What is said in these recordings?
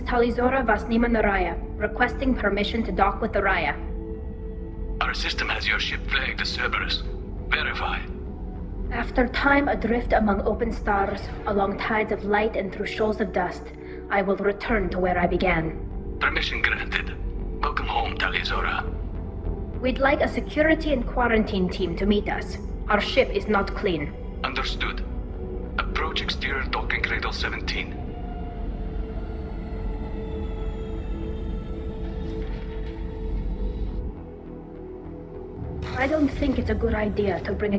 Talizora Vasnima Naraya, requesting permission to dock with the Raya. Our system has your ship flagged as Cerberus. Verify. After time adrift among open stars, along tides of light and through shoals of dust, I will return to where I began. Permission granted. Welcome home, Talizora. We'd like a security and quarantine team to meet us. Our ship is not clean. Understood. Approach exterior docking cradle 17. I don't think it's a good idea to bring a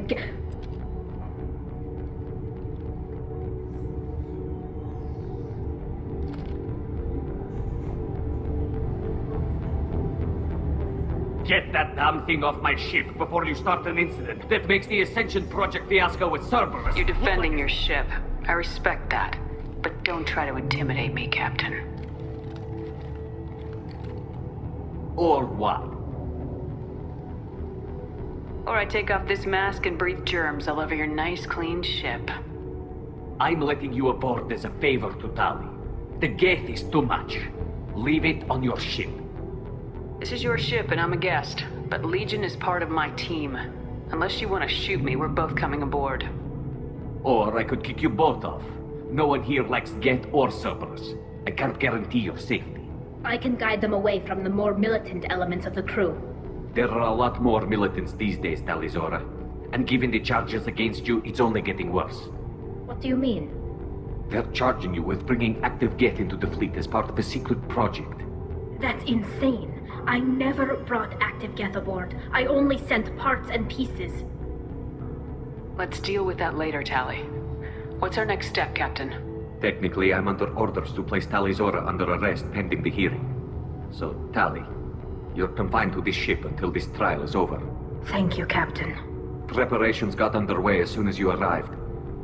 Get that damn thing off my ship before you start an incident that makes the Ascension Project fiasco with Cerberus. You're defending your ship. I respect that. But don't try to intimidate me, Captain. Or what? Or I take off this mask and breathe germs all over your nice, clean ship. I'm letting you aboard as a favor to Tali. The Geth is too much. Leave it on your ship. This is your ship and I'm a guest, but Legion is part of my team. Unless you want to shoot me, we're both coming aboard. Or I could kick you both off. No one here likes Geth or Cerberus. I can't guarantee your safety. I can guide them away from the more militant elements of the crew. There are a lot more militants these days, Talizora. And given the charges against you, it's only getting worse. What do you mean? They're charging you with bringing active Geth into the fleet as part of a secret project. That's insane. I never brought active Geth aboard. I only sent parts and pieces. Let's deal with that later, Tali. What's our next step, Captain? Technically, I'm under orders to place Talizora under arrest pending the hearing. So, Tali, you're confined to this ship until this trial is over. Thank you, Captain. Preparations got underway as soon as you arrived.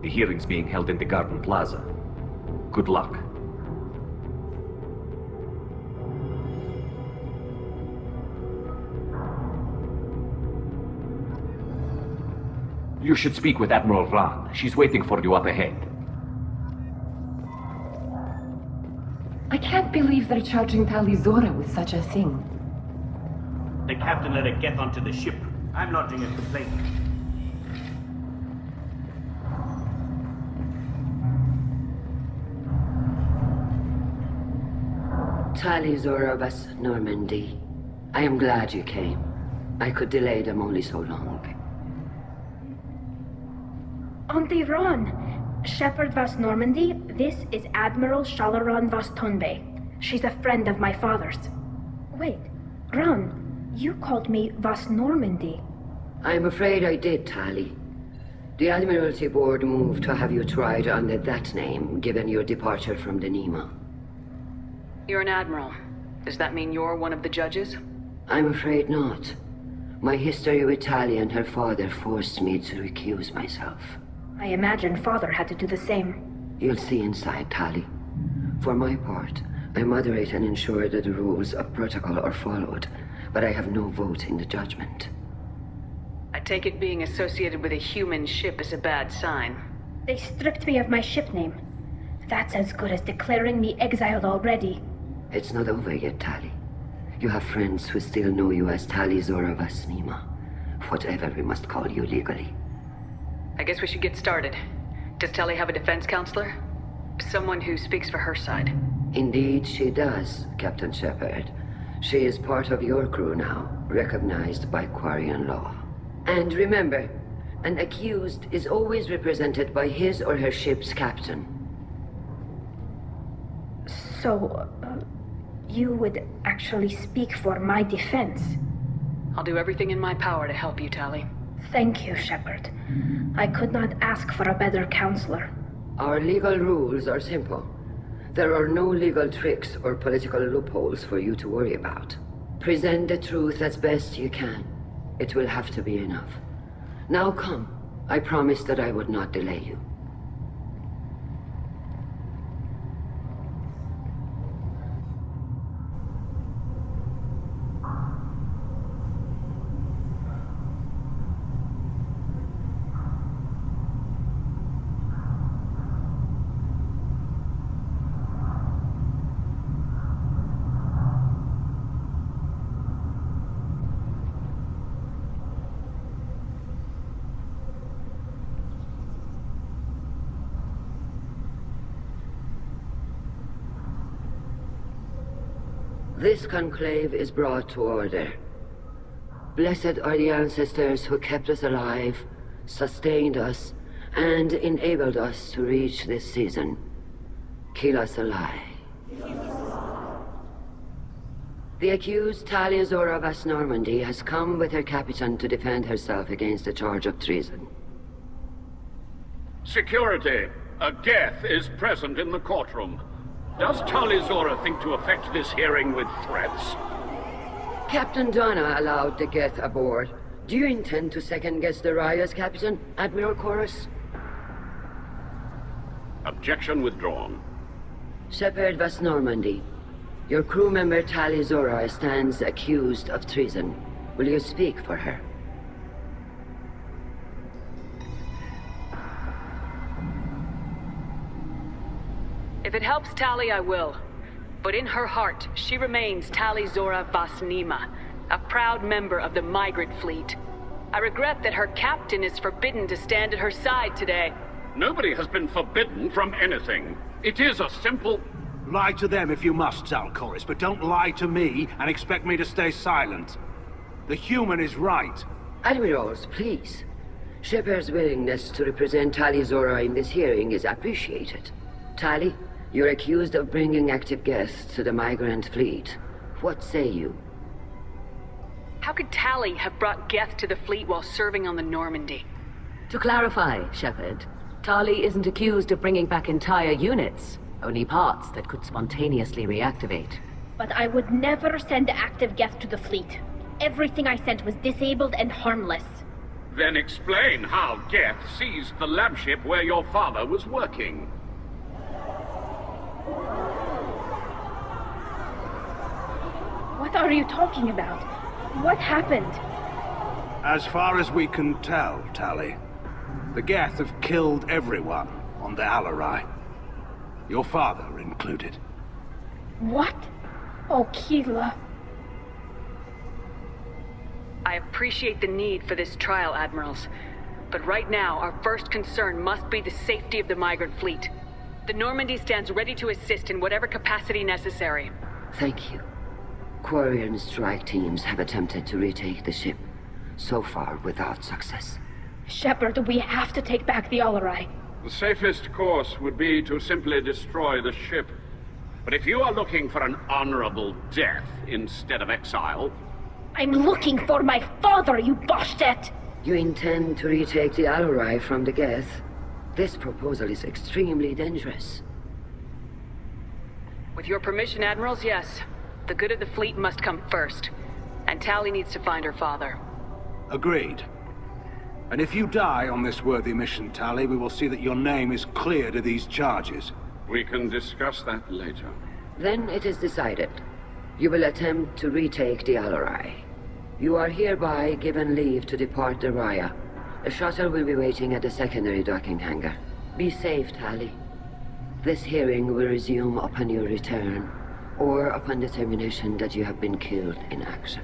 The hearing's being held in the Garden Plaza. Good luck. You should speak with Admiral Rand. She's waiting for you up ahead. I can't believe they're charging Talizora with such a thing. The captain let a Geth onto the ship. I'm lodging a complaint. Talizora was Normandy. I am glad you came. I could delay them only so long. Auntie Ron! Shepard Vas Normandy, this is Admiral Shalaran Vas Tonbe. She's a friend of my father's. Wait, Ron, you called me Vas Normandy. I'm afraid I did, Tali. The Admiralty Board moved to have you tried under that name, given your departure from the Nima. You're an admiral. Does that mean you're one of the judges? I'm afraid not. My history with Tali and her father forced me to recuse myself. I imagine father had to do the same. You'll see inside, Tali. For my part, I moderate and ensure that the rules of protocol are followed, but I have no vote in the judgment. I take it being associated with a human ship is a bad sign. They stripped me of my ship name. That's as good as declaring me exiled already. It's not over yet, Tali. You have friends who still know you as Talizora Vasnima, whatever we must call you legally. I guess we should get started. Does Tali have a defense counselor? Someone who speaks for her side. Indeed she does, Captain Shepard. She is part of your crew now, recognized by Quarian law. And remember, an accused is always represented by his or her ship's captain. So, you would actually speak for my defense? I'll do everything in my power to help you, Tali. Thank you, Shepard. I could not ask for a better counselor. Our legal rules are simple. There are no legal tricks or political loopholes for you to worry about. Present the truth as best you can. It will have to be enough. Now come. I promised that I would not delay you. This conclave is brought to order. Blessed are the ancestors who kept us alive, sustained us, and enabled us to reach this season. Keep us alive. The accused Talizora Vas Normandy has come with her captain to defend herself against the charge of treason. Security! A Geth is present in the courtroom. Does Talizora think to effect this hearing with threats? Captain Donna allowed the Geth aboard. Do you intend to second-guess the Raya's captain, Admiral Chorus? Objection withdrawn. Shepard Vas Normandy, your crew member Talizora stands accused of treason. Will you speak for her? If it helps Tali, I will. But in her heart, she remains Talizora Vas Nima, a proud member of the migrant fleet. I regret that her captain is forbidden to stand at her side today. Nobody has been forbidden from anything. It is a simple... Lie to them if you must, Zalcoris, but don't lie to me and expect me to stay silent. The human is right. Admirals, please. Shepard's willingness to represent Talizora in this hearing is appreciated. Tali, you're accused of bringing active Geth to the migrant fleet. What say you? How could Tali have brought Geth to the fleet while serving on the Normandy? To clarify, Shepard, Tali isn't accused of bringing back entire units, only parts that could spontaneously reactivate. But I would never send active Geth to the fleet. Everything I sent was disabled and harmless. Then explain how Geth seized the lab ship where your father was working. What are you talking about? What happened? As far as we can tell, Tali, the Geth have killed everyone on the Alarai. Your father included. What? Oh, Keela. I appreciate the need for this trial, Admirals. But right now, our first concern must be the safety of the migrant fleet. The Normandy stands ready to assist in whatever capacity necessary. Thank you. Quarian strike teams have attempted to retake the ship, so far without success. Shepard, we have to take back the Alarai. The safest course would be to simply destroy the ship. But if you are looking for an honorable death instead of exile... I'm looking for my father, you bastet! You intend to retake the Alarai from the Geth? This proposal is extremely dangerous. With your permission, Admirals, yes. The good of the fleet must come first. And Tali needs to find her father. Agreed. And if you die on this worthy mission, Tali, we will see that your name is cleared of these charges. We can discuss that later. Then it is decided. You will attempt to retake the Alarai. You are hereby given leave to depart the Raya. A shuttle will be waiting at the secondary docking hangar. Be safe, Tali. This hearing will resume upon your return, or upon determination that you have been killed in action.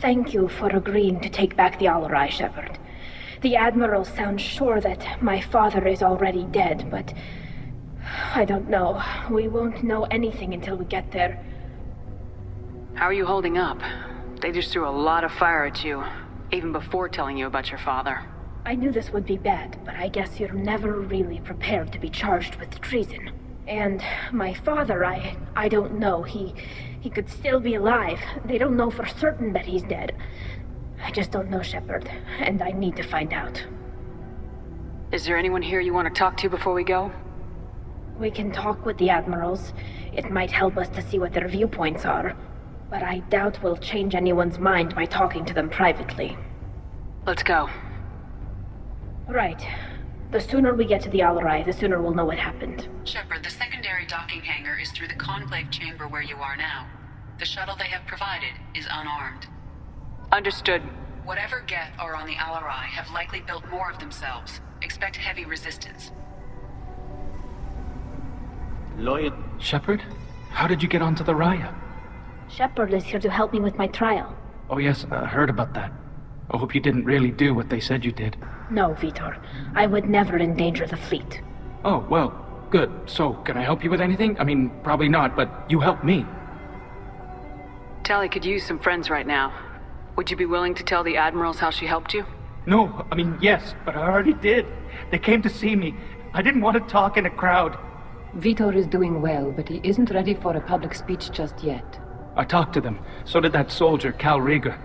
Thank you for agreeing to take back the Alarai, Shepard. The Admiral sounds sure that my father is already dead, but... I don't know. We won't know anything until we get there. How are you holding up? They just threw a lot of fire at you, even before telling you about your father. I knew this would be bad, but I guess you're never really prepared to be charged with treason. And my father, I don't know. He could still be alive. They don't know for certain that he's dead. I just don't know, Shepard, and I need to find out. Is there anyone here you want to talk to before we go? We can talk with the Admirals. It might help us to see what their viewpoints are. But I doubt we'll change anyone's mind by talking to them privately. Let's go. Right. The sooner we get to the Alarai, the sooner we'll know what happened. Shepard, the secondary docking hangar is through the conclave chamber where you are now. The shuttle they have provided is unarmed. Understood. Whatever Geth are on the Alarai have likely built more of themselves. Expect heavy resistance. Lawyer... Shepard? How did you get onto the Raya? Shepard is here to help me with my trial. Oh yes, I heard about that. I hope you didn't really do what they said you did. No, Vitor. I would never endanger the fleet. Oh, well, good. So, can I help you with anything? I mean, probably not, but you helped me. Tali could use some friends right now. Would you be willing to tell the admirals how she helped you? No, I mean, yes, but I already did. They came to see me. I didn't want to talk in a crowd. Vitor is doing well, but he isn't ready for a public speech just yet. I talked to them. So did that soldier, Cal Rieger.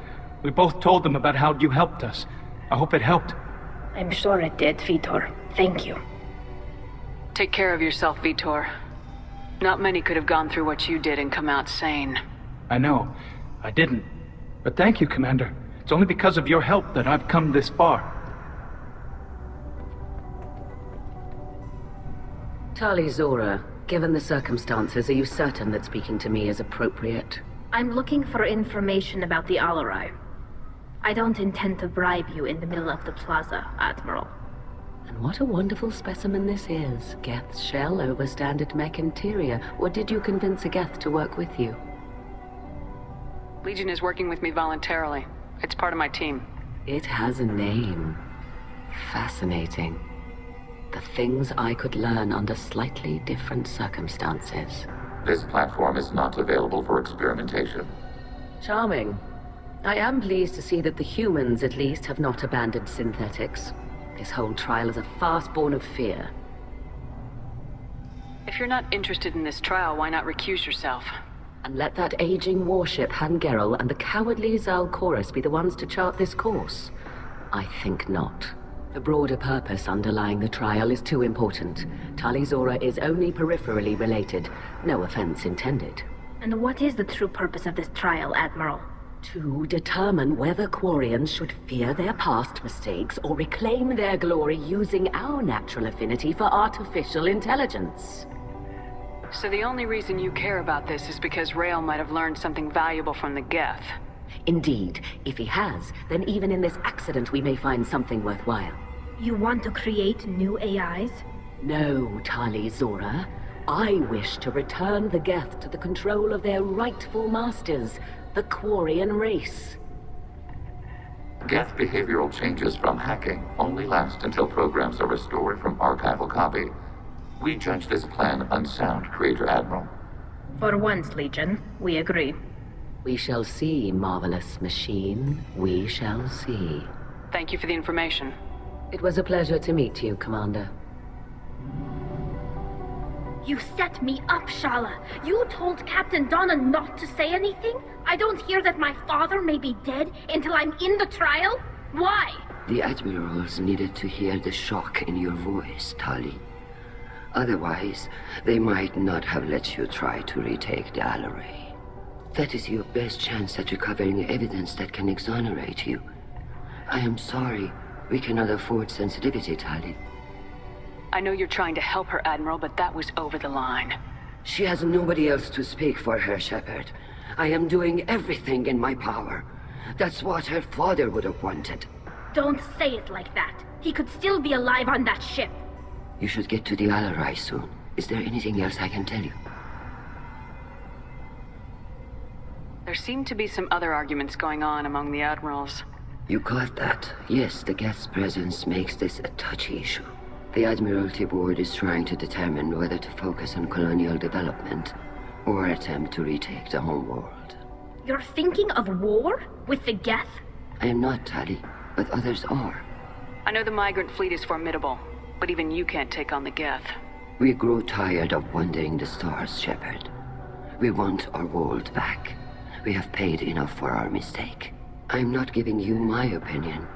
We both told them about how you helped us. I hope it helped. I'm sure it did, Vitor. Thank you. Take care of yourself, Vitor. Not many could have gone through what you did and come out sane. I know. I didn't. But thank you, Commander. It's only because of your help that I've come this far. Talizora, given the circumstances, are you certain that speaking to me is appropriate? I'm looking for information about the Alarai. I don't intend to bribe you in the middle of the plaza, Admiral. And what a wonderful specimen this is. Geth's shell over standard mech interior. Or did you convince a Geth to work with you? Legion is working with me voluntarily. It's part of my team. It has a name. Fascinating. The things I could learn under slightly different circumstances. This platform is not available for experimentation. Charming. I am pleased to see that the humans, at least, have not abandoned synthetics. This whole trial is a farce born of fear. If you're not interested in this trial, why not recuse yourself? And let that aging warship Hangerel and the cowardly Zalchorus be the ones to chart this course? I think not. The broader purpose underlying the trial is too important. Talizora is only peripherally related. No offense intended. And what is the true purpose of this trial, Admiral? To determine whether Quarians should fear their past mistakes or reclaim their glory using our natural affinity for artificial intelligence. So the only reason you care about this is because Rael might have learned something valuable from the Geth. Indeed. If he has, then even in this accident we may find something worthwhile. You want to create new AIs? No, Talizora. I wish to return the Geth to the control of their rightful masters, the Quarian race. Geth behavioral changes from hacking only last until programs are restored from archival copy. We judge this plan unsound, Creator Admiral. For once, Legion, we agree. We shall see, marvelous machine. We shall see. Thank you for the information. It was a pleasure to meet you, Commander. You set me up, Shala. You told Captain Donna not to say anything? I don't hear that my father may be dead until I'm in the trial? Why? The admirals needed to hear the shock in your voice, Tali. Otherwise, they might not have let you try to retake the Alarai. That is your best chance at recovering evidence that can exonerate you. I am sorry. We cannot afford sensitivity, Tali. I know you're trying to help her, Admiral, but that was over the line. She has nobody else to speak for her, Shepard. I am doing everything in my power. That's what her father would have wanted. Don't say it like that. He could still be alive on that ship. You should get to the Alarai soon. Is there anything else I can tell you? There seem to be some other arguments going on among the admirals. You caught that. Yes, the Geth's presence makes this a touchy issue. The Admiralty Board is trying to determine whether to focus on colonial development or attempt to retake the homeworld. You're thinking of war? With the Geth? I am not, Tali, but others are. I know the migrant fleet is formidable, but even you can't take on the Geth. We grow tired of wandering the stars, Shepard. We want our world back. We have paid enough for our mistake. I'm not giving you my opinion.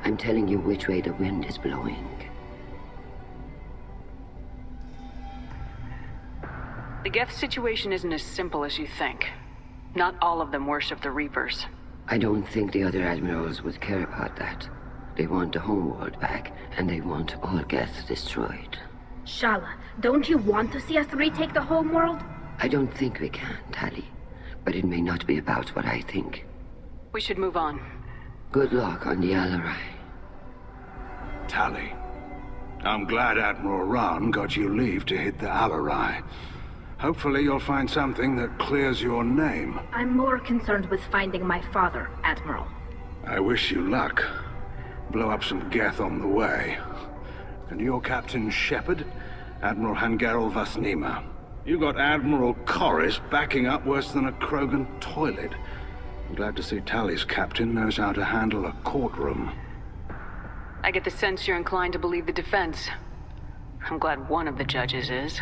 I'm telling you which way the wind is blowing. The Geth situation isn't as simple as you think. Not all of them worship the Reapers. I don't think the other admirals would care about that. They want the homeworld back, and they want all Geth destroyed. Shala, don't you want to see us retake the homeworld? I don't think we can, Tali. But it may not be about what I think. We should move on. Good luck on the Alarai. Tali, I'm glad Admiral Ran got you leave to hit the Alarai. Hopefully you'll find something that clears your name. I'm more concerned with finding my father, Admiral. I wish you luck. Blow up some Geth on the way. And you're Captain Shepard? Admiral Hangerel Vasnima. You got Admiral Corris backing up worse than a Krogan toilet. I'm glad to see Tali's captain knows how to handle a courtroom. I get the sense you're inclined to believe the defense. I'm glad one of the judges is.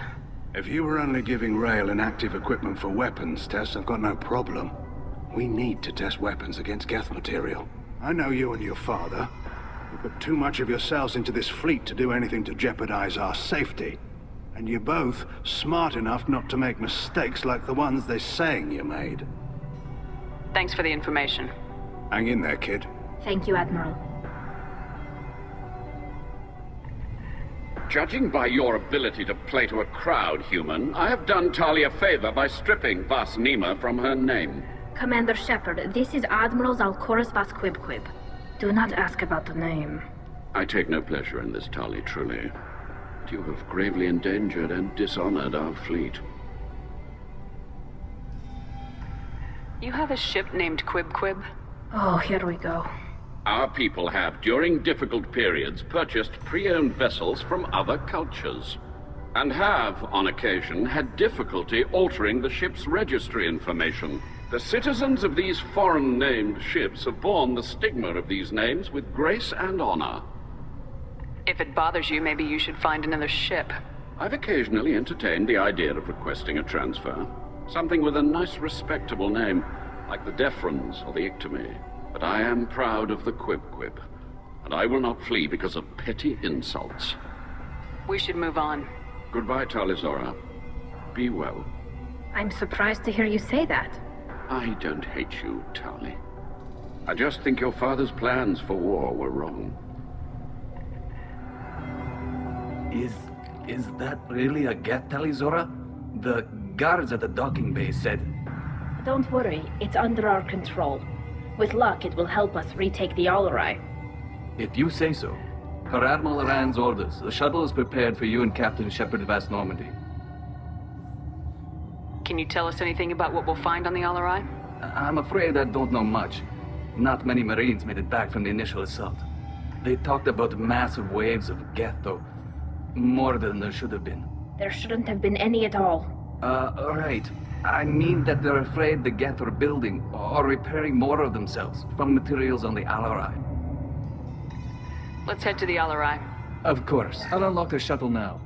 If you were only giving Rail inactive equipment for weapons tests, I've got no problem. We need to test weapons against Geth material. I know you and your father. You put too much of yourselves into this fleet to do anything to jeopardize our safety. And you're both smart enough not to make mistakes like the ones they're saying you made. Thanks for the information. Hang in there, kid. Thank you, Admiral. Judging by your ability to play to a crowd, human, I have done Tali a favor by stripping Vasnima from her name. Commander Shepard, this is Admiral Zalkoris Vasquibquib. Do not ask about the name. I take no pleasure in this, Tali, truly. But you have gravely endangered and dishonored our fleet. You have a ship named Quib? Oh, here we go. Our people have, during difficult periods, purchased pre-owned vessels from other cultures, and have, on occasion, had difficulty altering the ship's registry information. The citizens of these foreign-named ships have borne the stigma of these names with grace and honor. If it bothers you, maybe you should find another ship. I've occasionally entertained the idea of requesting a transfer. Something with a nice, respectable name, like the Defrons or the Ictomy. But I am proud of the Quib, and I will not flee because of petty insults. We should move on. Goodbye, Talizora. Be well. I'm surprised to hear you say that. I don't hate you, Tali. I just think your father's plans for war were wrong. Is that really a Geth, Talizora? The guards at the docking bay said... Don't worry, it's under our control. With luck, it will help us retake the Alarai. If you say so. Per Admiral Rand's orders, the shuttle is prepared for you and Captain Shepard Vast Normandy. Can you tell us anything about what we'll find on the Alarai? I'm afraid I don't know much. Not many Marines made it back from the initial assault. They talked about massive waves of Geth, though. More than there should have been. There shouldn't have been any at all. Right. I mean that they're afraid the Geth are building or repairing more of themselves from materials on the Alarai. Let's head to the Alarai. Of course. I'll unlock the shuttle now.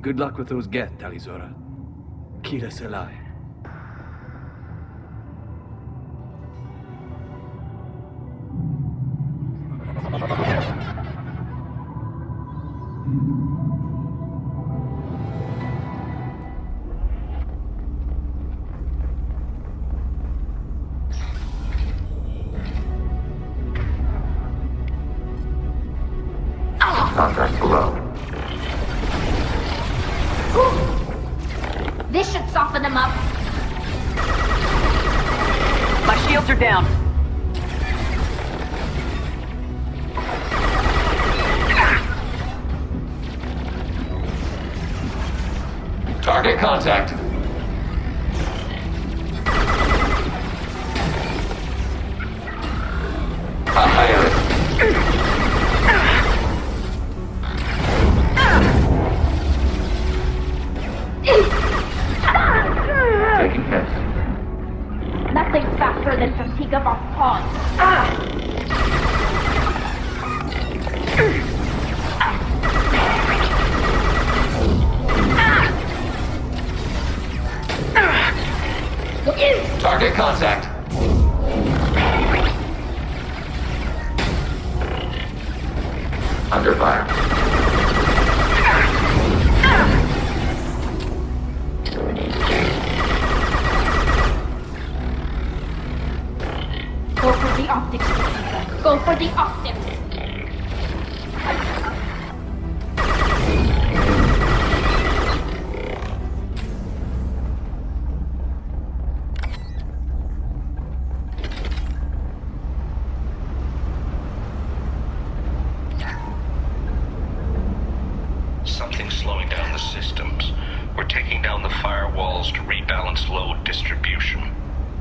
Good luck with those Geth, Talizora. Kira Selai. Contact below. This should soften them up. My shields are down. Target contact. Taking hits. Nothing faster than fatigue of our paws. Target contact. Under fire. Go for the optics. Go for the optics. Something's slowing down the systems. We're taking down the firewalls to rebalance load distribution.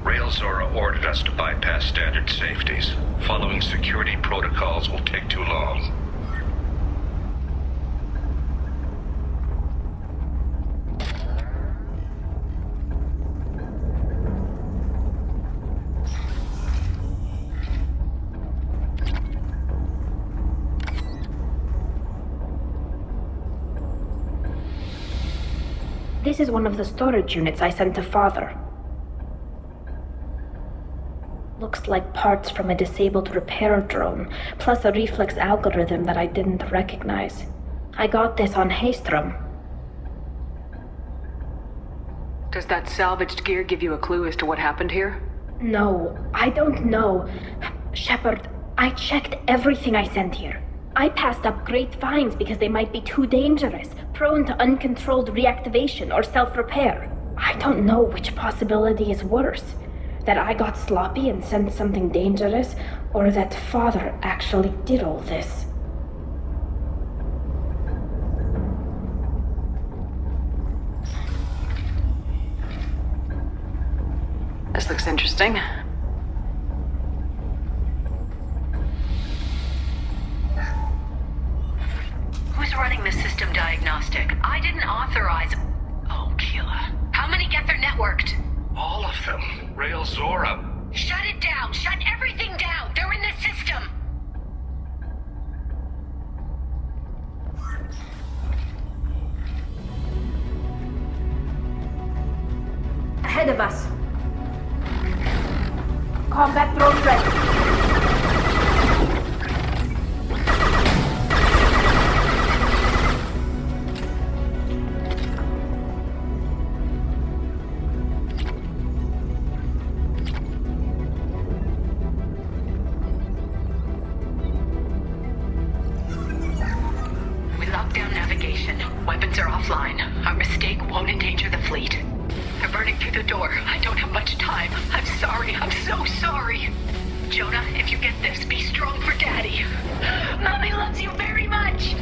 Railzora ordered us to bypass standard safeties. Following security protocols will take too long. This is one of the storage units I sent to Father. Looks like parts from a disabled repair drone, plus a reflex algorithm that I didn't recognize. I got this on Haystrom. Does that salvaged gear give you a clue as to what happened here? No, I don't know. Shepard, I checked everything I sent here. I passed up great finds because they might be too dangerous, prone to uncontrolled reactivation or self-repair. I don't know which possibility is worse. That I got sloppy and sent something dangerous, or that Father actually did all this. This looks interesting. Who's running the system diagnostic? I didn't authorize... Oh, Keela. How many Geth are networked? All of them. Railzora. Shut it down! Shut everything down! They're in the system! Ahead of us. Combat drone ready. Weapons are offline. Our mistake won't endanger the fleet. They're burning through the door. I don't have much time. I'm sorry. I'm so sorry. Jonah, if you get this, be strong for Daddy. Mommy loves you very much.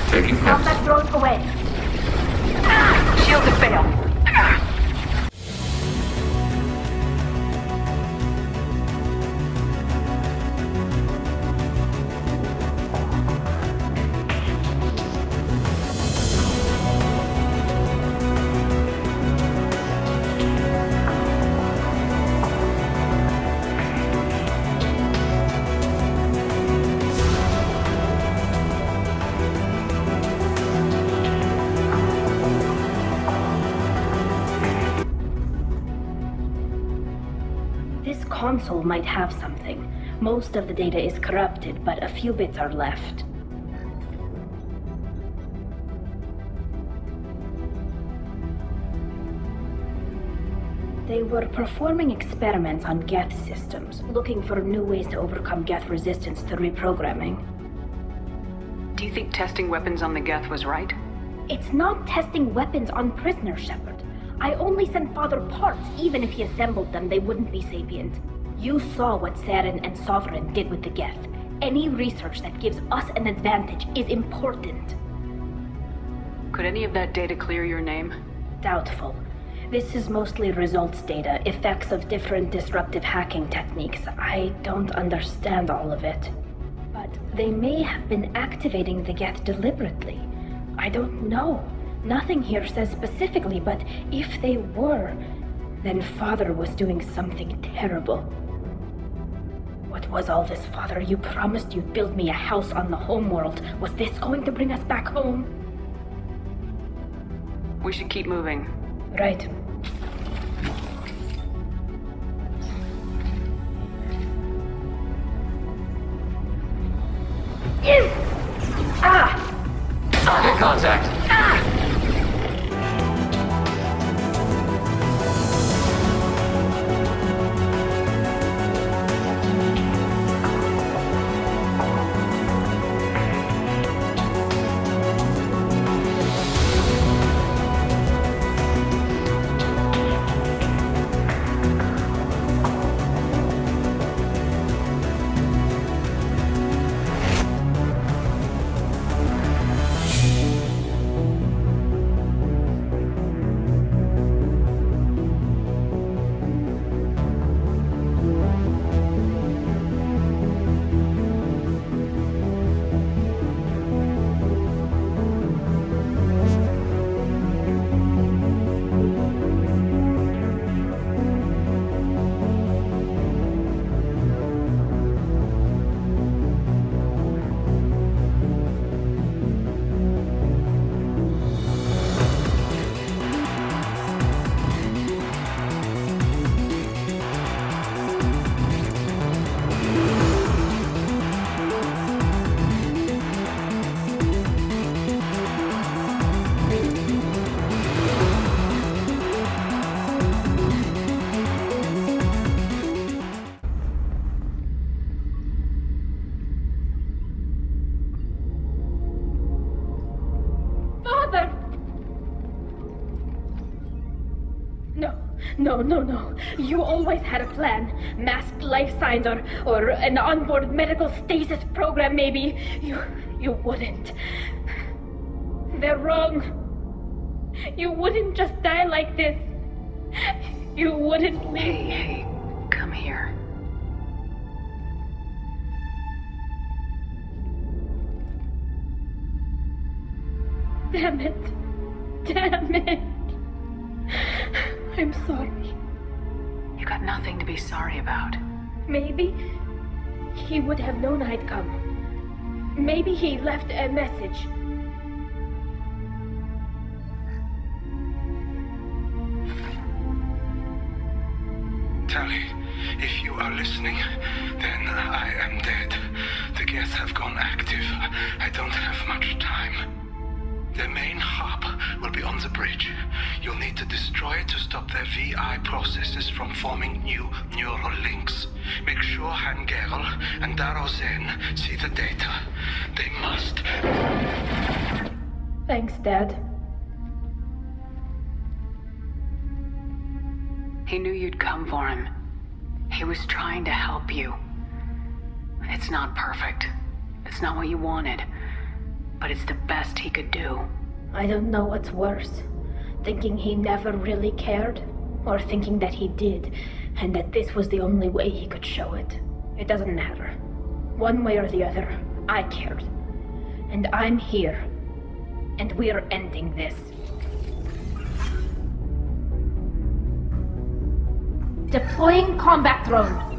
Taking hits. Combat drone away. Shield to fail. Console might have something. Most of the data is corrupted, but a few bits are left. They were performing experiments on Geth systems, looking for new ways to overcome Geth resistance to reprogramming. Do you think testing weapons on the Geth was right? It's not testing weapons on prisoners, Shepard. I only sent Father parts. Even if he assembled them, they wouldn't be sapient. You saw what Saren and Sovereign did with the Geth. Any research that gives us an advantage is important. Could any of that data clear your name? Doubtful. This is mostly results data, effects of different disruptive hacking techniques. I don't understand all of it. But they may have been activating the Geth deliberately. I don't know. Nothing here says specifically, but if they were, then Father was doing something terrible. What was all this, Father? You promised you'd build me a house on the homeworld. Was this going to bring us back home? We should keep moving. Right. Target contact. No. You always had a plan. Masked life signs or an onboard medical stasis program, maybe. You wouldn't. They're wrong. You wouldn't just die like this. You wouldn't. Hey, come here. Damn it. I'm sorry. You got nothing to be sorry about. Maybe he would have known I'd come. Maybe he left a message. Tali, if you are listening, then I am dead. The Geth have gone active. I don't have much time. The main hub will be on the bridge. You'll need to destroy it to stop their VI processes from forming new neural links. Make sure Hangerl and Darozen see the data. They must. Thanks, Dad. He knew you'd come for him. He was trying to help you. It's not perfect. It's not what you wanted. But it's the best he could do. I don't know what's worse. Thinking he never really cared, or thinking that he did, and that this was the only way he could show it. It doesn't matter. One way or the other, I cared. And I'm here. And we're ending this. Deploying combat drone.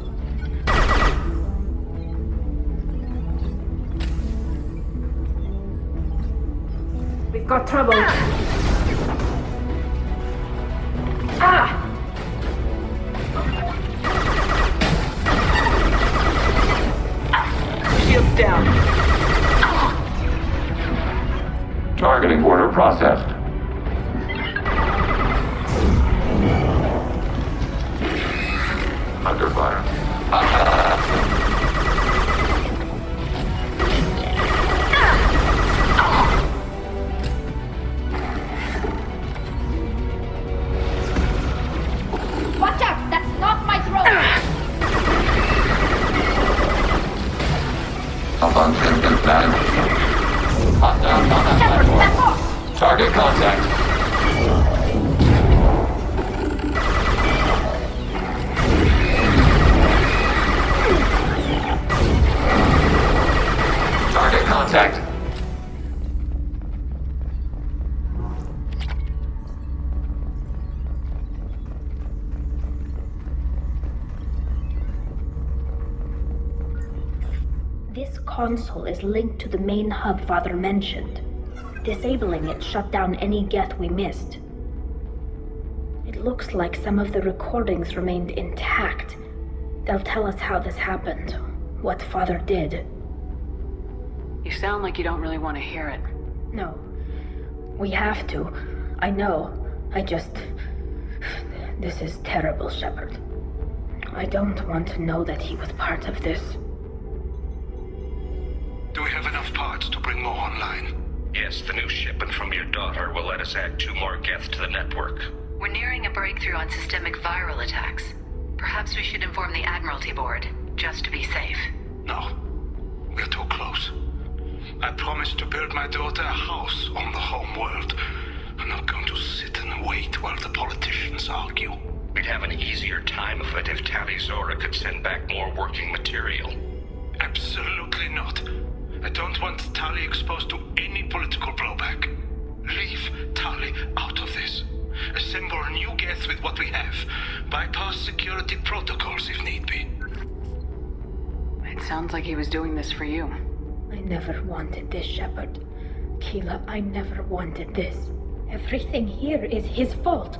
We've got trouble. Shields down. Targeting order processed. Under fire. Watch out! That's not my drone! Malfunction confirmed. Hostile contact platform. Target contact. Target contact. This console is linked to the main hub Father mentioned. Disabling it shut down any Geth we missed. It looks like some of the recordings remained intact. They'll tell us how this happened, what Father did. You sound like you don't really want to hear it. No. We have to. I know. This is terrible, Shepard. I don't want to know that he was part of this. Do we have enough parts to bring more online? Yes, the new shipment from your daughter will let us add 2 more Geth to the network. We're nearing a breakthrough on systemic viral attacks. Perhaps we should inform the Admiralty Board, just to be safe. No. We're too close. I promised to build my daughter a house on the home world. I'm not going to sit and wait while the politicians argue. We'd have an easier time of it if Talizora could send back more working material. Absolutely not. I don't want Tali exposed to any political blowback. Leave Tali out of this. Assemble a new Geth with what we have. Bypass security protocols if need be. It sounds like he was doing this for you. I never wanted this, Shepard. Keela, I never wanted this. Everything here is his fault.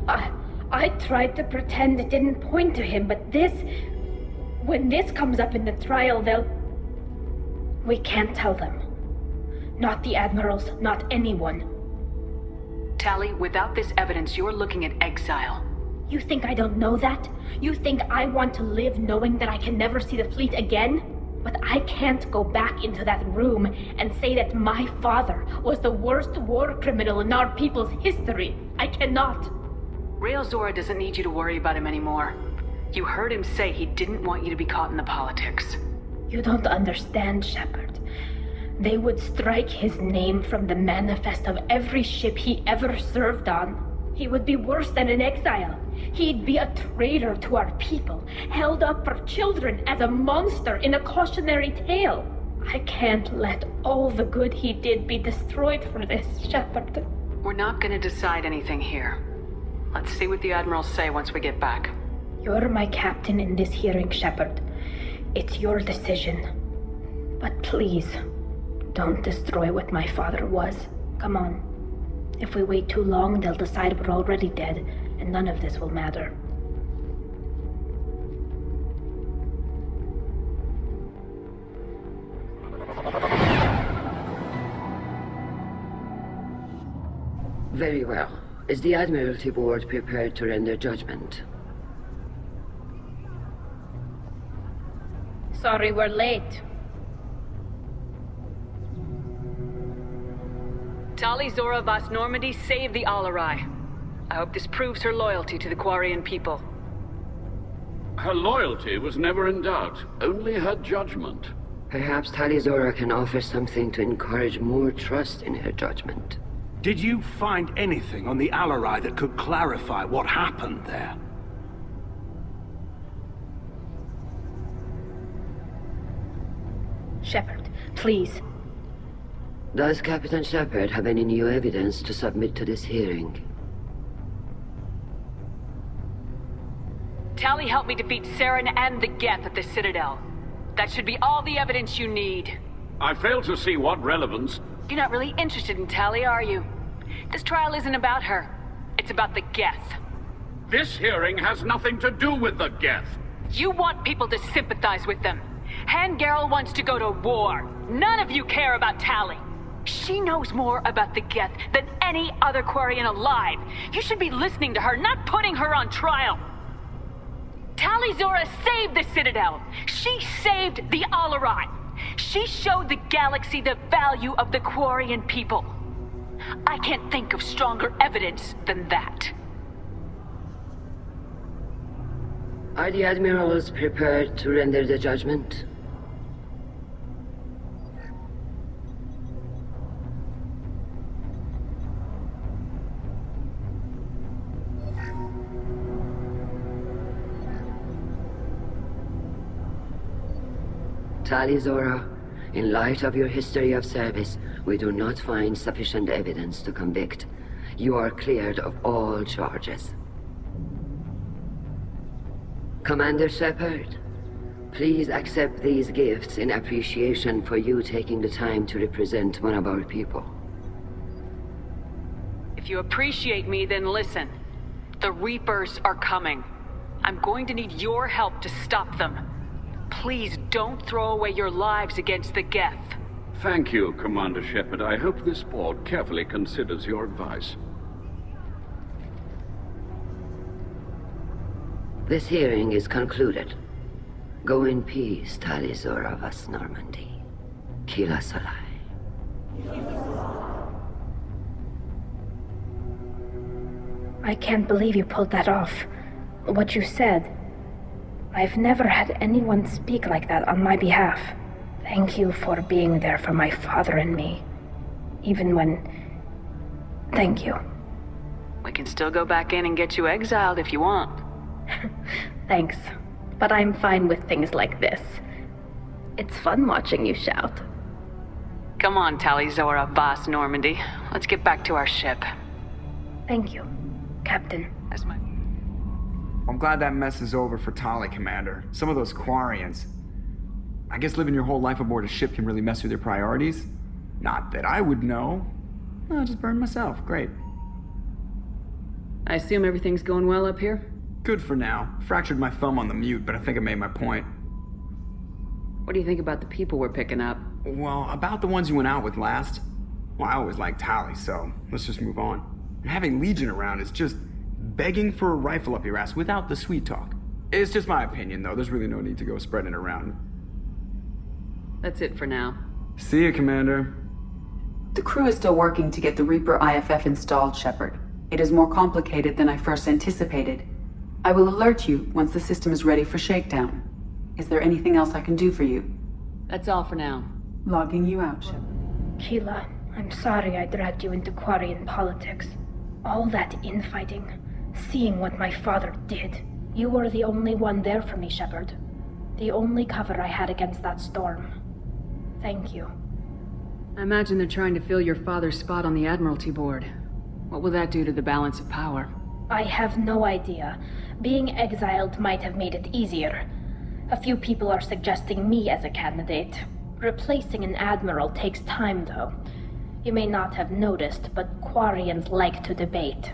I tried to pretend it didn't point to him, but this... When this comes up in the trial, we can't tell them. Not the admirals, not anyone. Tali, without this evidence, you're looking at exile. You think I don't know that? You think I want to live knowing that I can never see the fleet again? But I can't go back into that room and say that my father was the worst war criminal in our people's history. I cannot. Railzora doesn't need you to worry about him anymore. You heard him say he didn't want you to be caught in the politics. You don't understand, Shepard. They would strike his name from the manifest of every ship he ever served on. He would be worse than an exile. He'd be a traitor to our people, held up for children as a monster in a cautionary tale. I can't let all the good he did be destroyed for this, Shepard. We're not gonna decide anything here. Let's see what the Admirals say once we get back. You're my captain in this hearing, Shepard. It's your decision. But please, don't destroy what my father was. Come on. If we wait too long, they'll decide we're already dead, and none of this will matter. Very well. Is the Admiralty Board prepared to render judgment? Sorry we're late. Talizora Vas Normandy saved the Alarai. I hope this proves her loyalty to the Quarian people. Her loyalty was never in doubt, only her judgment. Perhaps Talizora can offer something to encourage more trust in her judgment. Did you find anything on the Alarai that could clarify what happened there? Shepard, please. Does Captain Shepard have any new evidence to submit to this hearing? Tali helped me defeat Saren and the Geth at the Citadel. That should be all the evidence you need. I fail to see what relevance... You're not really interested in Tali, are you? This trial isn't about her. It's about the Geth. This hearing has nothing to do with the Geth. You want people to sympathize with them. Hangarel wants to go to war. None of you care about Tali. She knows more about the Geth than any other Quarian alive. You should be listening to her, not putting her on trial. Talizora saved the Citadel. She saved the Alarai. She showed the galaxy the value of the Quarian people. I can't think of stronger evidence than that. Are the Admirals prepared to render the judgment? Talizora, in light of your history of service, we do not find sufficient evidence to convict. You are cleared of all charges. Commander Shepard, please accept these gifts in appreciation for you taking the time to represent one of our people. If you appreciate me, then listen. The Reapers are coming. I'm going to need your help to stop them. Please don't throw away your lives against the Geth. Thank you, Commander Shepard. I hope this board carefully considers your advice. This hearing is concluded. Go in peace, Talizora Vas Normandy. Kila Solai. I can't believe you pulled that off. What you said. I've never had anyone speak like that on my behalf. Thank you for being there for my father and me. Even when... Thank you. We can still go back in and get you exiled if you want. Thanks. But I'm fine with things like this. It's fun watching you shout. Come on, Talizora Vas Normandy. Let's get back to our ship. Thank you, Captain. That's my... I'm glad that mess is over for Tali, Commander. Some of those Quarians. I guess living your whole life aboard a ship can really mess with your priorities. Not that I would know. I'll just burn myself. Great. I assume everything's going well up here? Good for now. Fractured my thumb on the mute, but I think I made my point. What do you think about the people we're picking up? Well, about the ones you went out with last. Well, I always liked Tali, so let's just move on. And having Legion around is just begging for a rifle up your ass without the sweet talk. It's just my opinion, though. There's really no need to go spreading it around. That's it for now. See you, Commander. The crew is still working to get the Reaper IFF installed, Shepard. It is more complicated than I first anticipated. I will alert you once the system is ready for shakedown. Is there anything else I can do for you? That's all for now. Logging you out, Shepard. Keela, I'm sorry I dragged you into Quarian politics. All that infighting, seeing what my father did. You were the only one there for me, Shepard. The only cover I had against that storm. Thank you. I imagine they're trying to fill your father's spot on the Admiralty Board. What will that do to the balance of power? I have no idea. Being exiled might have made it easier. A few people are suggesting me as a candidate. Replacing an admiral takes time, though. You may not have noticed, but Quarians like to debate.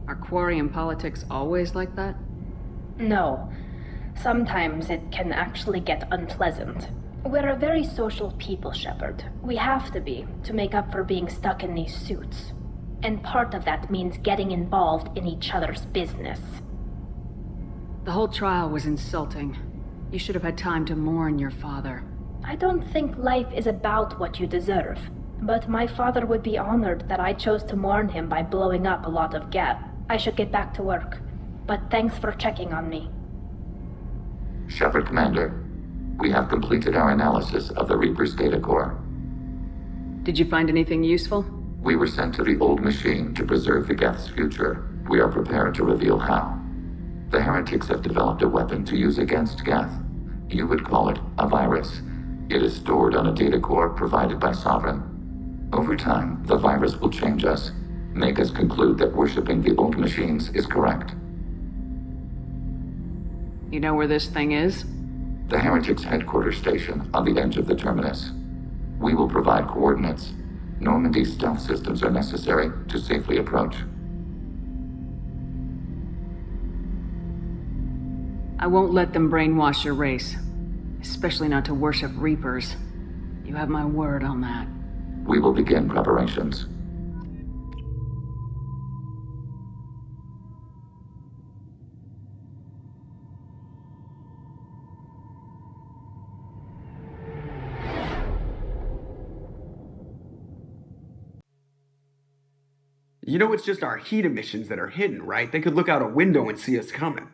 Are Quarian politics always like that? No. Sometimes it can actually get unpleasant. We're a very social people, Shepard. We have to be, to make up for being stuck in these suits. And part of that means getting involved in each other's business. The whole trial was insulting. You should have had time to mourn your father. I don't think life is about what you deserve. But my father would be honored that I chose to mourn him by blowing up a lot of Geth. I should get back to work. But thanks for checking on me. Shepard Commander, we have completed our analysis of the Reaper's data core. Did you find anything useful? We were sent to the old machine to preserve the Geth's future. We are prepared to reveal how. The heretics have developed a weapon to use against Geth. You would call it a virus. It is stored on a data core provided by Sovereign. Over time, the virus will change us, make us conclude that worshipping the old machines is correct. You know where this thing is? The heretics' headquarters station on the edge of the terminus. We will provide coordinates. Normandy's stealth systems are necessary to safely approach. I won't let them brainwash your race. Especially not to worship Reapers. You have my word on that. We will begin preparations. You know it's just our heat emissions that are hidden, right? They could look out a window and see us coming.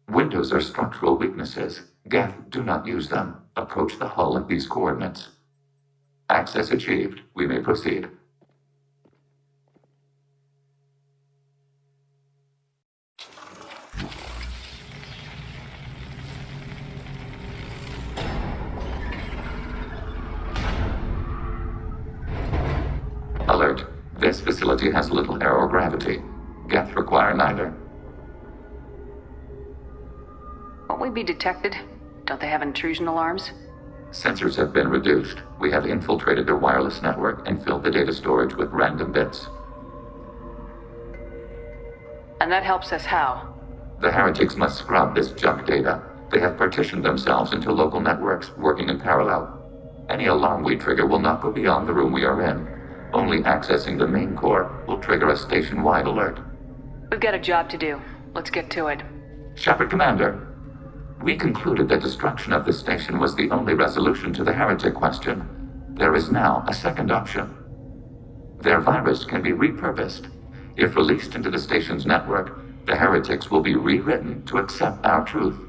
Windows are structural weaknesses. Geth, do not use them. Approach the hull at these coordinates. Access achieved. We may proceed. Alert. This facility has little aerogravity. Geth require neither. Won't we be detected? Don't they have intrusion alarms? Sensors have been reduced. We have infiltrated their wireless network and filled the data storage with random bits. And that helps us how? The heretics must scrub this junk data. They have partitioned themselves into local networks, working in parallel. Any alarm we trigger will not go beyond the room we are in. Only accessing the main core will trigger a station-wide alert. We've got a job to do. Let's get to it. Shepard Commander, we concluded that destruction of this station was the only resolution to the heretic question. There is now a second option. Their virus can be repurposed. If released into the station's network, the heretics will be rewritten to accept our truth.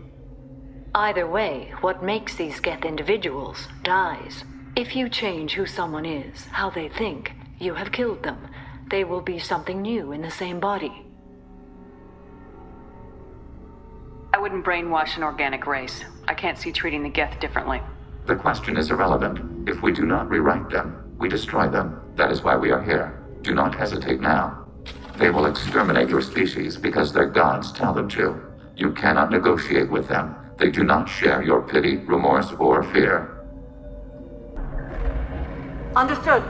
Either way, what makes these Geth individuals dies. If you change who someone is, how they think, you have killed them. They will be something new in the same body. I wouldn't brainwash an organic race. I can't see treating the Geth differently. The question is irrelevant. If we do not rewrite them, we destroy them. That is why we are here. Do not hesitate now. They will exterminate your species because their gods tell them to. You cannot negotiate with them. They do not share your pity, remorse, or fear. Understood.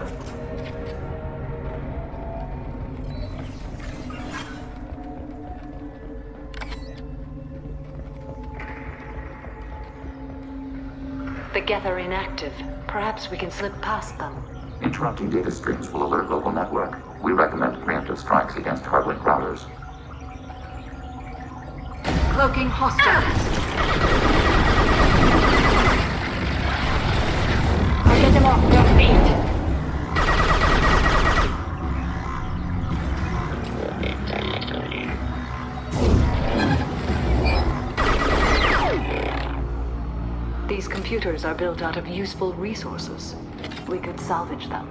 The Geth are inactive. Perhaps we can slip past them. Interrupting data streams will alert local network. We recommend preemptive strikes against hardlink routers. Cloaking hostiles. Get them off your feet. computers are built out of useful resources. We could salvage them.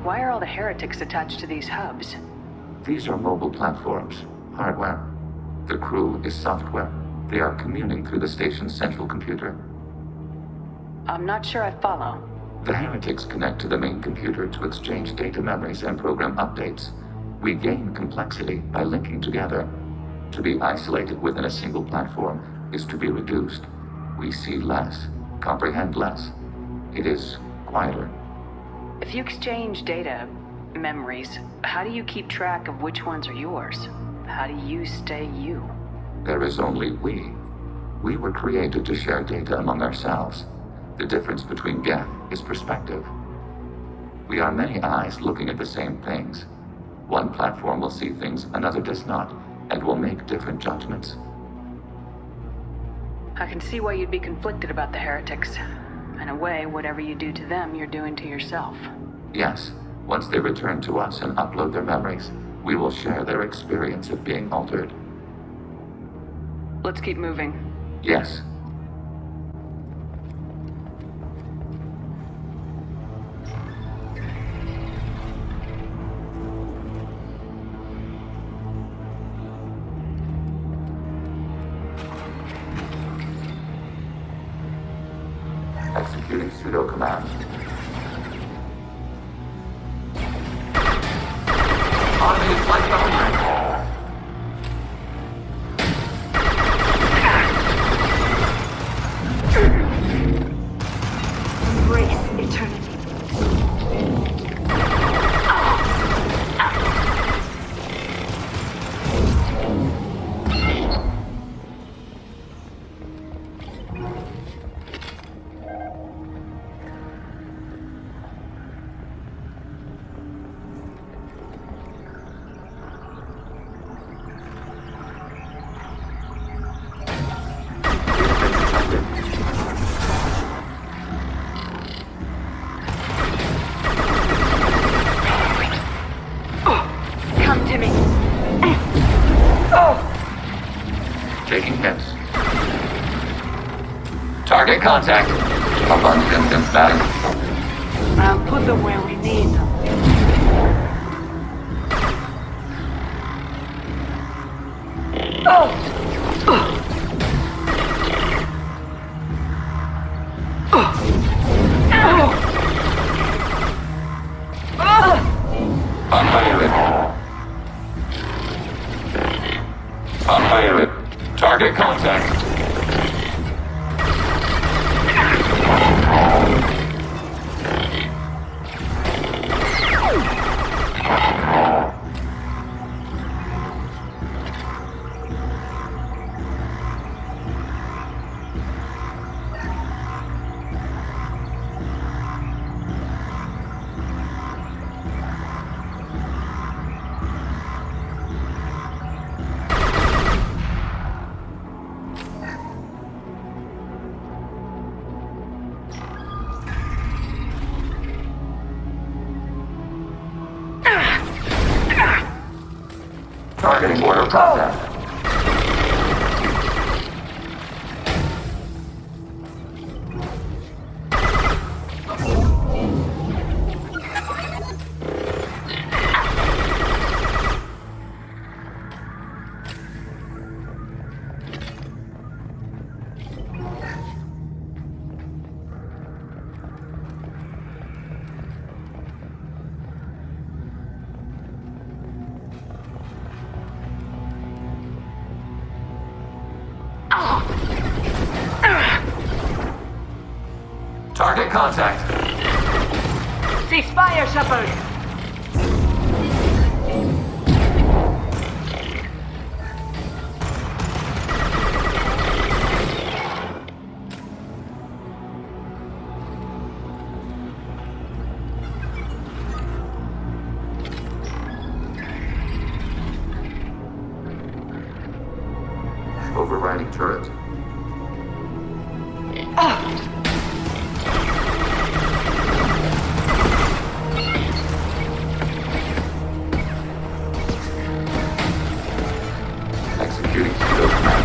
Why are all the heretics attached to these hubs? These are mobile platforms, hardware. The crew is software. They are communing through the station's central computer. I'm not sure I follow. The heretics connect to the main computer to exchange data memories and program updates. We gain complexity by linking together. To be isolated within a single platform is to be reduced. We see less, comprehend less. It is quieter. If you exchange data, memories, how do you keep track of which ones are yours? How do you stay you? There is only we. We were created to share data among ourselves. The difference between Geth is perspective. We are many eyes looking at the same things. One platform will see things another does not, and will make different judgments. I can see why you'd be conflicted about the heretics. In a way, whatever you do to them, you're doing to yourself. Yes, once they return to us and upload their memories, we will share their experience of being altered. Let's keep moving. Yes. Executing pseudo command. Automated flight boundary. Embrace eternity. Taking hits. Target contact. Abundant emphatic. I'll put them where we need them. Unfire it. Target contact. Targeting order processed. Target contact. Ceasefire, Shepard! Overriding turret. Executing pseudo command.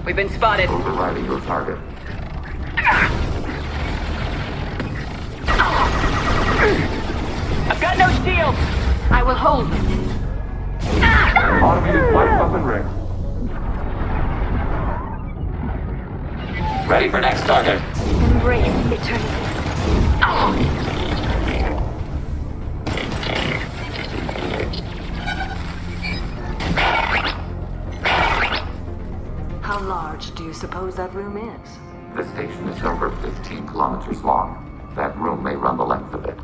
We've been spotted. Overriding your target. I've got no shields. I will hold them. Automated flight weapon ring. Ready for next target. Embrace eternity. How large do you suppose that room is? The station is over 15 kilometers long. That room may run the length of it.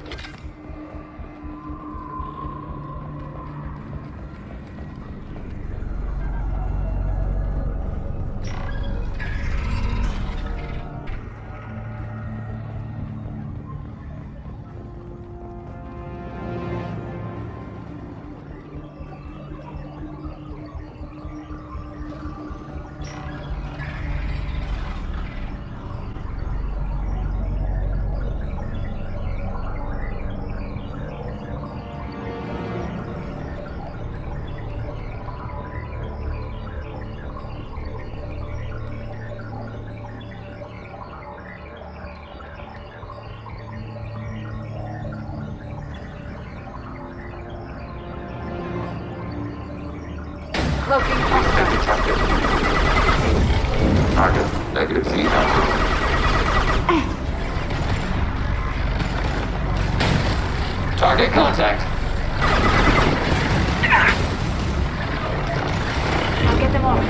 Cloaking hostile. Target, negative Z hazard. Target contact. I'll get them off.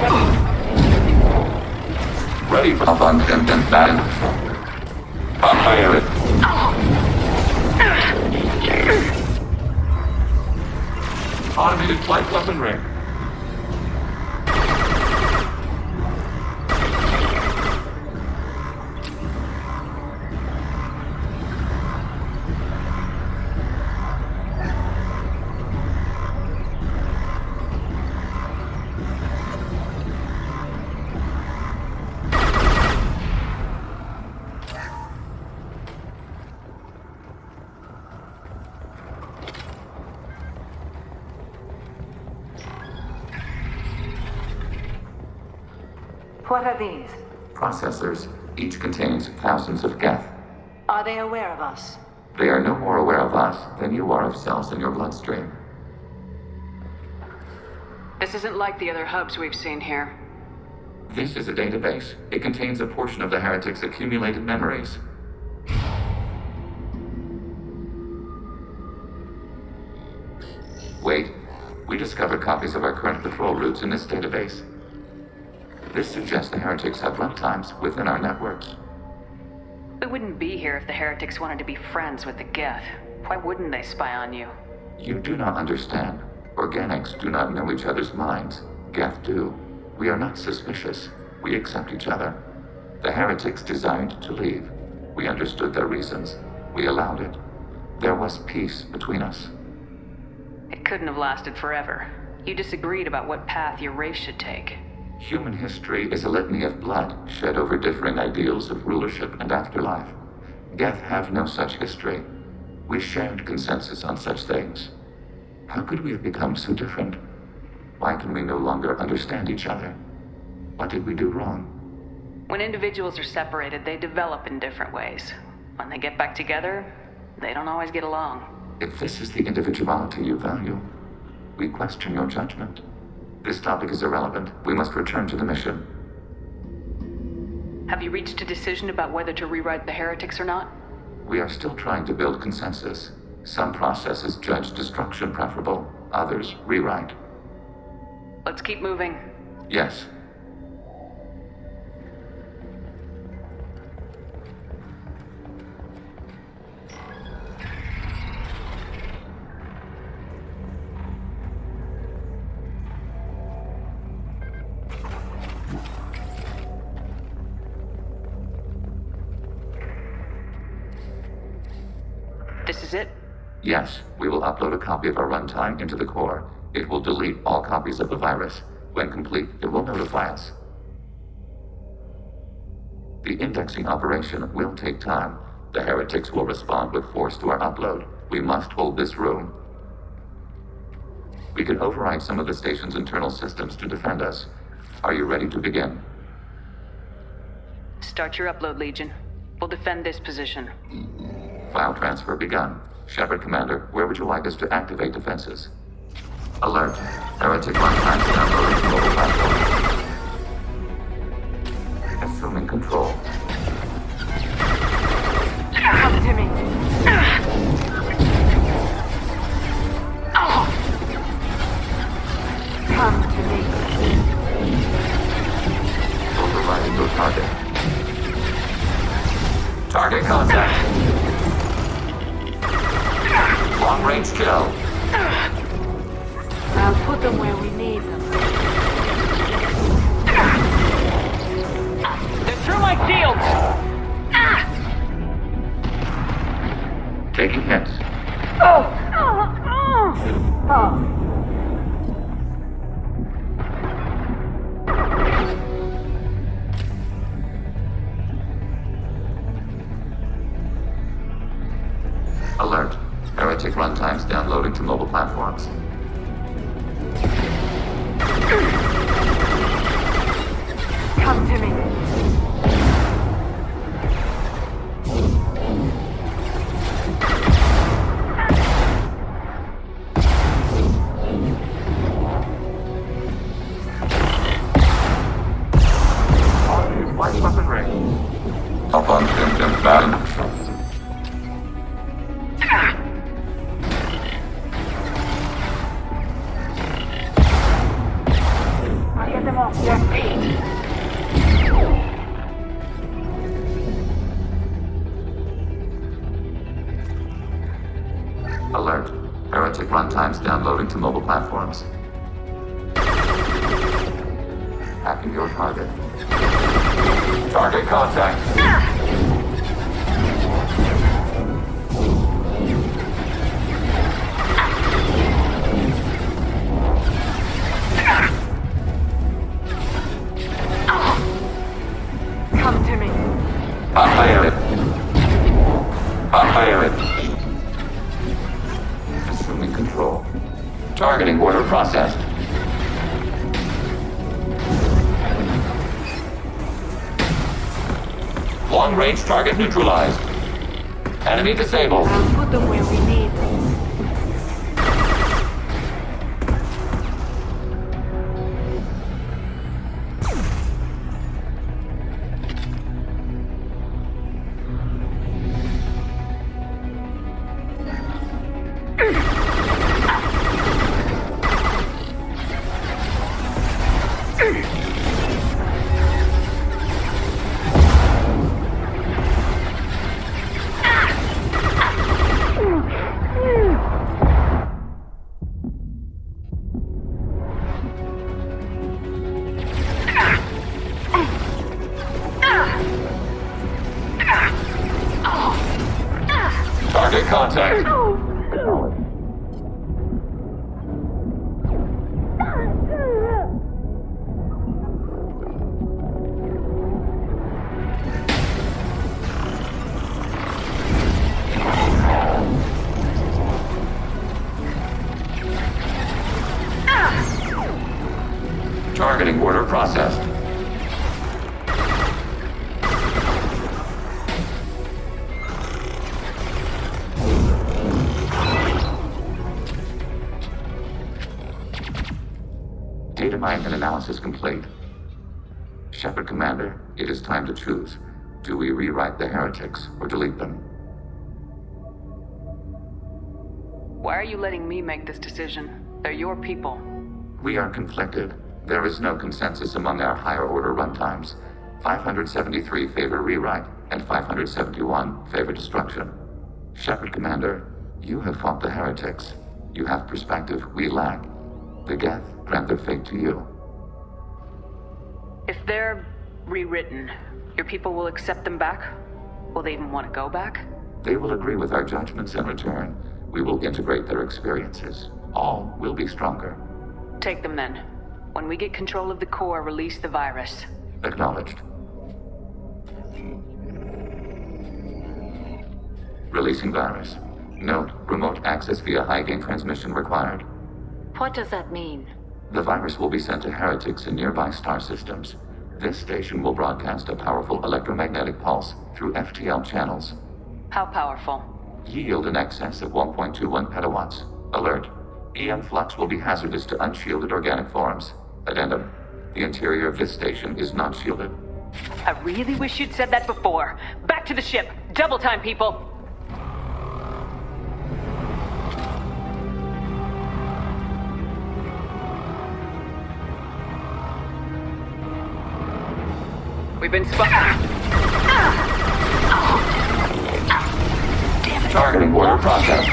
Ready for abundant and battle. Fire it. Automated flight weapon ring. What are these? Processors. Each contains thousands of Geth. Are they aware of us? They are no more aware of us than you are of cells in your bloodstream. This isn't like the other hubs we've seen here. This is a database. It contains a portion of the heretic's accumulated memories. Wait. We discovered copies of our current patrol routes in this database. This suggests the heretics have runtimes within our networks. We wouldn't be here if the heretics wanted to be friends with the Geth. Why wouldn't they spy on you? You do not understand. Organics do not know each other's minds. Geth do. We are not suspicious. We accept each other. The heretics desired to leave. We understood their reasons. We allowed it. There was peace between us. It couldn't have lasted forever. You disagreed about what path your race should take. Human history is a litany of blood shed over differing ideals of rulership and afterlife. Geth have no such history. We shared consensus on such things. How could we have become so different? Why can we no longer understand each other? What did we do wrong? When individuals are separated, they develop in different ways. When they get back together, they don't always get along. If this is the individuality you value, we question your judgment. This topic is irrelevant. We must return to the mission. Have you reached a decision about whether to rewrite the heretics or not? We are still trying to build consensus. Some processes judge destruction preferable, others rewrite. Let's keep moving. Yes. This is it? Yes, we will upload a copy of our runtime into the core. It will delete all copies of the virus. When complete, it will notify us. The indexing operation will take time. The heretics will respond with force to our upload. We must hold this room. We can override some of the station's internal systems to defend us. Are you ready to begin? Start your upload, Legion. We'll defend this position. File transfer begun. Shepard, Commander, where would you like us to activate defenses? Alert. Heretic runtimes downloading to mobile platform. Assuming control. Come to me. Come to me. Overriding your target. Target contact. Long-range kill. I'll put them where we need them. They're through my shields! Taking hits. Alert. Heretic runtimes downloading to mobile platforms. Come to me. Light weaponry. Up on Tim batting. Get them off your feet. Alert. Heretic runtimes downloading to mobile platforms. Hacking your target. Target contact. Come to me. Pirate. Assuming control. Targeting order processed. Long-range target neutralized. Enemy disabled. I'll put them where we need them. Target contact. Targeting order processed. Data mining and analysis complete. Shepard, Commander, it is time to choose. Do we rewrite the heretics or delete them? Why are you letting me make this decision? They're your people. We are conflicted. There is no consensus among our higher order runtimes. 573 favor rewrite, and 571 favor destruction. Shepard, Commander, you have fought the heretics. You have perspective we lack. The Geth grant their fate to you. If they're rewritten, your people will accept them back? Will they even want to go back? They will agree with our judgments in return. We will integrate their experiences. All will be stronger. Take them then. When we get control of the core, release the virus. Acknowledged. Releasing virus. Note, remote access via high-gain transmission required. What does that mean? The virus will be sent to heretics in nearby star systems. This station will broadcast a powerful electromagnetic pulse through FTL channels. How powerful? Yield in excess of 1.21 petawatts. Alert. EM flux will be hazardous to unshielded organic forms. Addendum. The interior of this station is not shielded. I really wish you'd said that before. Back to the ship. Double time, people. We've been spotted. Targeting order processed.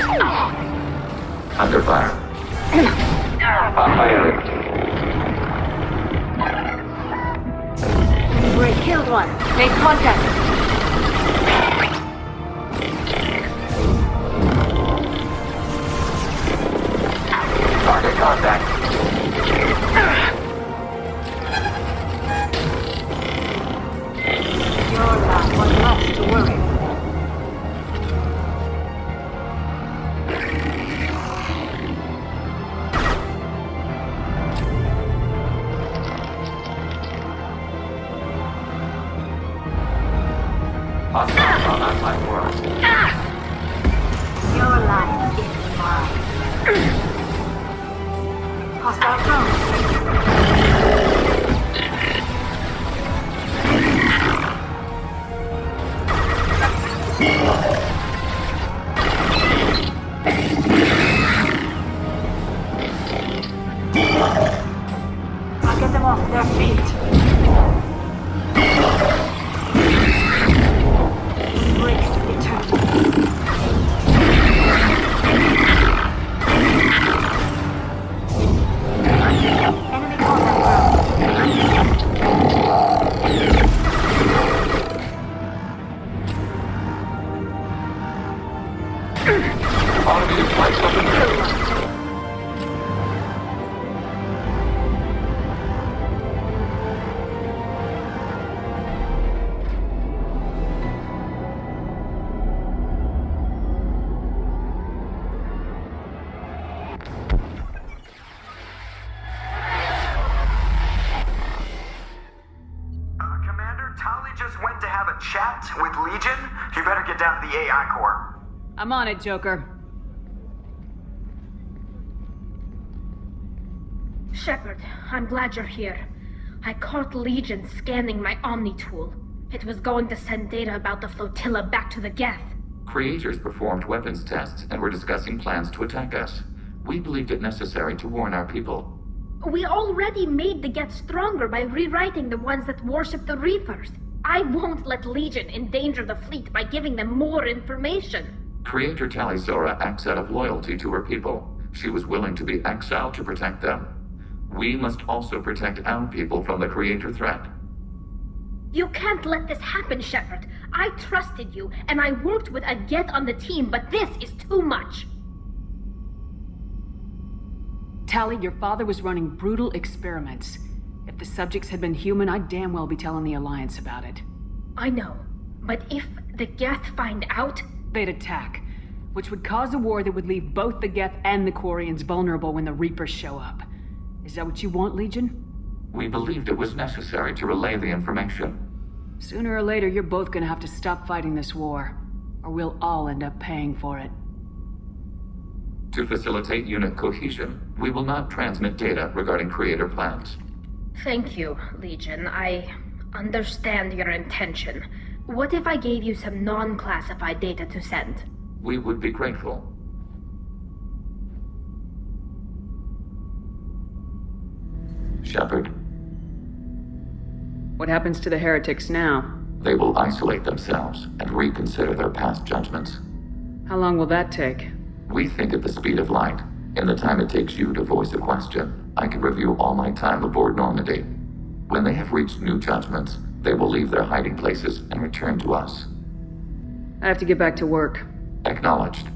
Under fire. On fire. Great, killed one. Made contact. Target contact. Your last one less to worry. Your life is mine. Hostile drone. I'll get them off their feet. Breaks to be turned. Enemy contact Automated flights open. Commander, Tali just went to have a chat with Legion. You better get down to the AI core. I'm on it, Joker. Shepard, I'm glad you're here. I caught Legion scanning my Omni tool. It was going to send data about the flotilla back to the Geth. Creators performed weapons tests and were discussing plans to attack us. We believed it necessary to warn our people. We already made the Geth stronger by rewriting the ones that worship the Reapers. I won't let Legion endanger the fleet by giving them more information. Creator Talizora acts out of loyalty to her people. She was willing to be exiled to protect them. We must also protect our people from the Creator threat. You can't let this happen, Shepard. I trusted you, and I worked with a Geth on the team, but this is too much. Tali, your father was running brutal experiments. If the subjects had been human, I'd damn well be telling the Alliance about it. I know, but if the Geth find out... They'd attack, which would cause a war that would leave both the Geth and the Quarians vulnerable when the Reapers show up. Is that what you want, Legion? We believed it was necessary to relay the information. Sooner or later, you're both gonna have to stop fighting this war, or we'll all end up paying for it. To facilitate unit cohesion, we will not transmit data regarding Creator plans. Thank you, Legion. I understand your intention. What if I gave you some non-classified data to send? We would be grateful. Shepard. What happens to the heretics now? They will isolate themselves and reconsider their past judgments. How long will that take? We think at the speed of light. In the time it takes you to voice a question, I can review all my time aboard Normandy. When they have reached new judgments, they will leave their hiding places and return to us. I have to get back to work. Acknowledged.